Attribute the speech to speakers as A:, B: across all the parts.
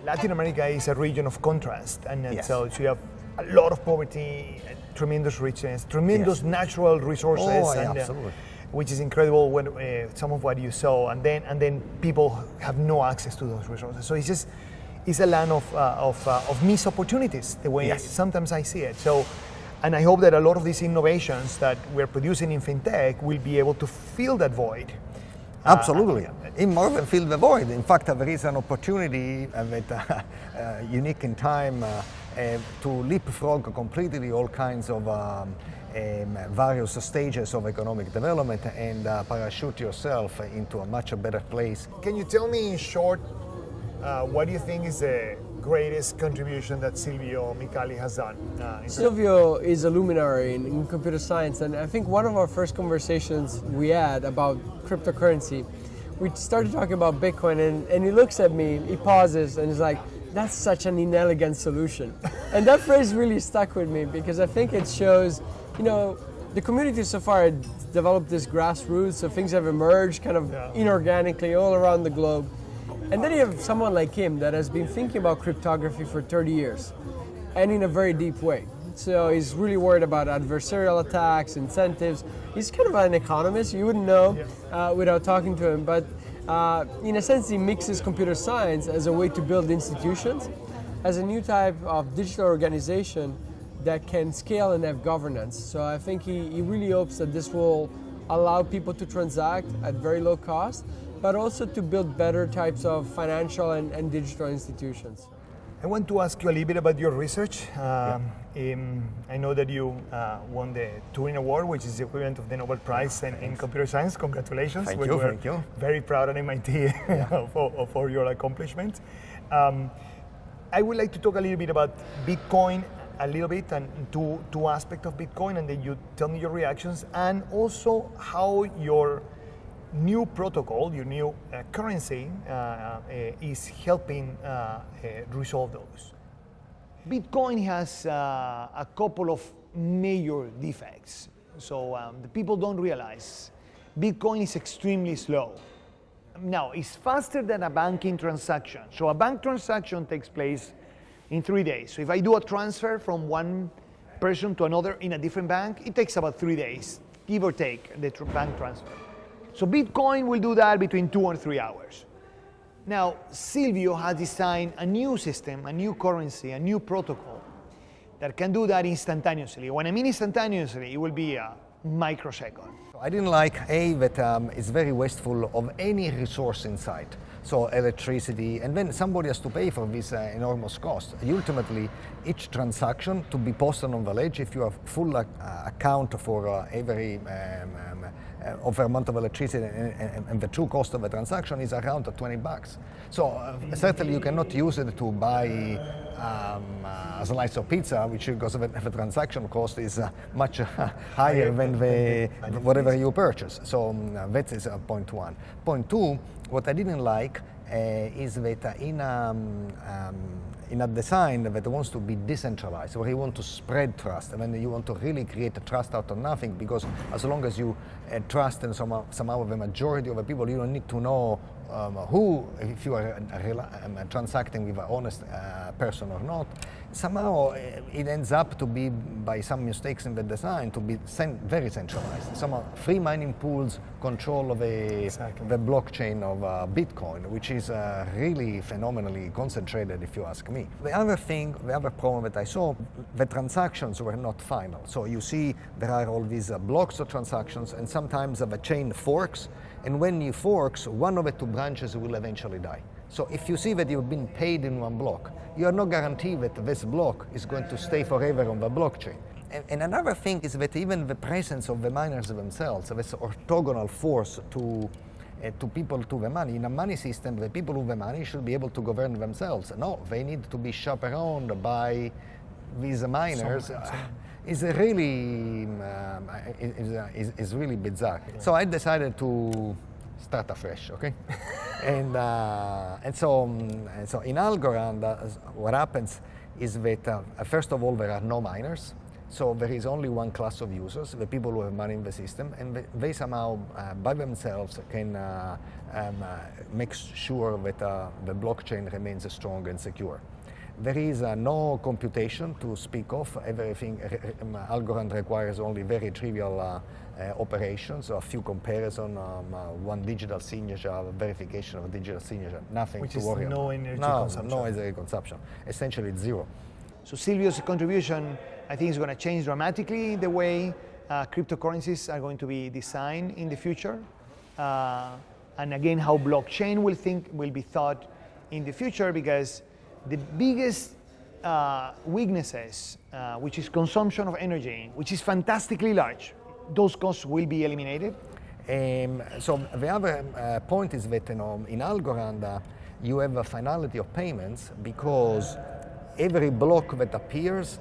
A: Latin America is a region of contrast, and
B: Yes.
A: so you have a lot of poverty, tremendous richness, tremendous natural resources,
B: Oh, yeah,
A: and,
B: absolutely.
A: which is incredible. When some of what you saw, and then people have no access to those resources. So it's a land of missed opportunities. The way
B: Yes.
A: sometimes I see it. So. And I hope that a lot of these innovations that we're producing in FinTech will be able to fill that void.
B: Absolutely. In more than fill the void. In fact, there is an opportunity that unique in time to leapfrog completely all kinds of various stages of economic development and parachute yourself into a much better place.
A: Can you tell me in short, what do you think is the greatest contribution that Silvio Micali has done?
C: Silvio is a luminary in computer science, and I think one of our first conversations we had about cryptocurrency, we started talking about Bitcoin, and he looks at me, he pauses, and he's like, that's such an inelegant solution. And that phrase really stuck with me, because I think it shows, the community so far had developed this grassroots, so things have emerged kind of inorganically all around the globe. And then you have someone like him that has been thinking about cryptography for 30 years, and in a very deep way. So he's really worried about adversarial attacks, incentives. He's kind of an economist, you wouldn't know without talking to him, but in a sense he mixes computer science as a way to build institutions, as a new type of digital organization that can scale and have governance. So I think he really hopes that this will allow people to transact at very low cost, but also to build better types of financial and digital institutions.
A: I want to ask you a little bit about your research. I know that you won the Turing Award, which is the equivalent of the Nobel Prize in computer science. Congratulations.
B: Thank you.
A: Very proud at MIT for your accomplishments. I would like to talk a little bit about Bitcoin a little bit, and two aspects of Bitcoin, and then you tell me your reactions, and also how your new protocol, your new currency is helping resolve those. Bitcoin has a couple of major defects. So the people don't realize Bitcoin is extremely slow. Now, it's faster than a banking transaction. So a bank transaction takes place in 3 days. So if I do a transfer from one person to another in a different bank, it takes about 3 days, give or take, the bank transfer. So Bitcoin will do that between 2 and 3 hours. Now, Silvio has designed a new system, a new currency, a new protocol that can do that instantaneously. When I mean instantaneously, it will be a microsecond.
B: I didn't like that it's very wasteful of any resource inside. So electricity, and then somebody has to pay for this enormous cost. Ultimately, each transaction to be posted on the ledger, if you have full account for every of amount of electricity and the true cost of the transaction is around $20. So certainly you cannot use it to buy a slice of pizza, which because of the transaction cost is much higher than whatever you purchase. So that is point one. Point two, what I didn't like is that in a design that wants to be decentralized, where you want to spread trust, and then you want to really create a trust out of nothing, because as long as you trust in somehow the majority of the people, you don't need to know who, if you are transacting with an honest person or not. Somehow it ends up to be, by some mistakes in the design, to be very centralized. Somehow free mining pools control of the blockchain of Bitcoin, which is really phenomenally concentrated, if you ask me. The other problem that I saw, the transactions were not final. So you see there are all these blocks of transactions, and sometimes the chain forks, and when you forks, one of the two branches will eventually die. So if you see that you've been paid in one block, you are not guaranteed that this block is going to stay forever on the blockchain. And another thing is that even the presence of the miners themselves, this orthogonal force to people, to the money. In a money system, the people with the money should be able to govern themselves. No, they need to be chaperoned by these miners. Is really bizarre. So I decided to start afresh, okay? and so in Algorand, what happens is that first of all there are no miners. So there is only one class of users, the people who have money in the system, and they somehow by themselves can make sure that the blockchain remains strong and secure. There is no computation to speak of. Everything, algorithm requires only very trivial operations, a few comparison, one digital signature, verification of a digital signature, nothing
A: Which
B: to
A: is
B: worry about.
A: no energy consumption.
B: No energy consumption. Essentially it's zero.
A: So Silvio's contribution, I think, is going to change dramatically the way cryptocurrencies are going to be designed in the future. And again, how blockchain will be thought in the future, because the biggest weaknesses, which is consumption of energy, which is fantastically large, those costs will be eliminated.
B: So the other point is that in Algorand you have a finality of payments, because every block that appears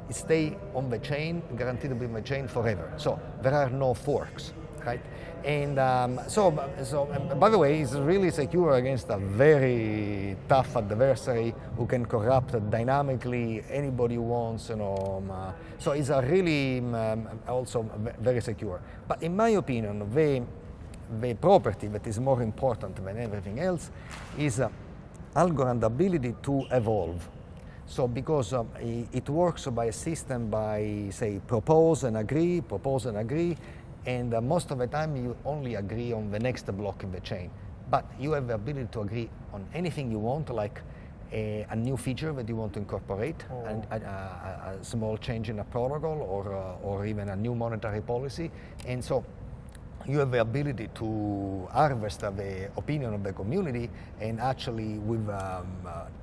B: stays on the chain, guaranteed to be on the chain forever. So there are no forks, right? And by the way, it's really secure against a very tough adversary who can corrupt dynamically anybody who wants. So it's a really also very secure. But in my opinion, the property that is more important than everything else is Algorand's ability to evolve. So because it works by a system by, say, propose and agree, and most of the time you only agree on the next block in the chain. But you have the ability to agree on anything you want, like a new feature that you want to incorporate, a small change in a protocol, or even a new monetary policy. And so you have the ability to harvest the opinion of the community, and actually with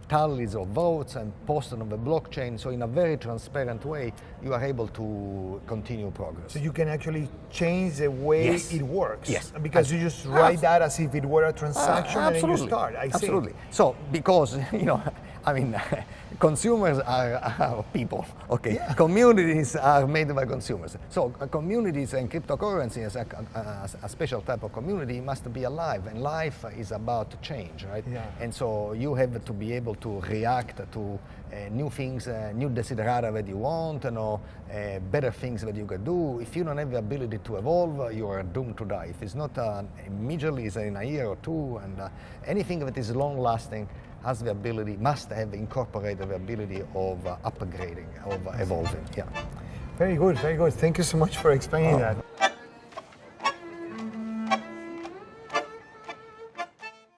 B: tallies of votes and post it on the blockchain. So in a very transparent way, you are able to continue progress.
A: So you can actually change the way
B: Yes.
A: it works.
B: Yes.
A: Because you just write that as if it were a transaction and then you start. I see.
B: Absolutely. So because, I mean, consumers are people, okay?
A: Yeah.
B: Communities are made by consumers. So communities and cryptocurrency as a special type of community must be alive, and life is about change, right?
A: Yeah.
B: And so you have to be able to react to new things, new desiderata that you want, better things that you can do. If you don't have the ability to evolve, you are doomed to die. If it's not immediately, it's in a year or two, and anything that is long-lasting has the ability, must have incorporated the ability of upgrading, of evolving. Yeah.
A: Very good, very good. Thank you so much for explaining that.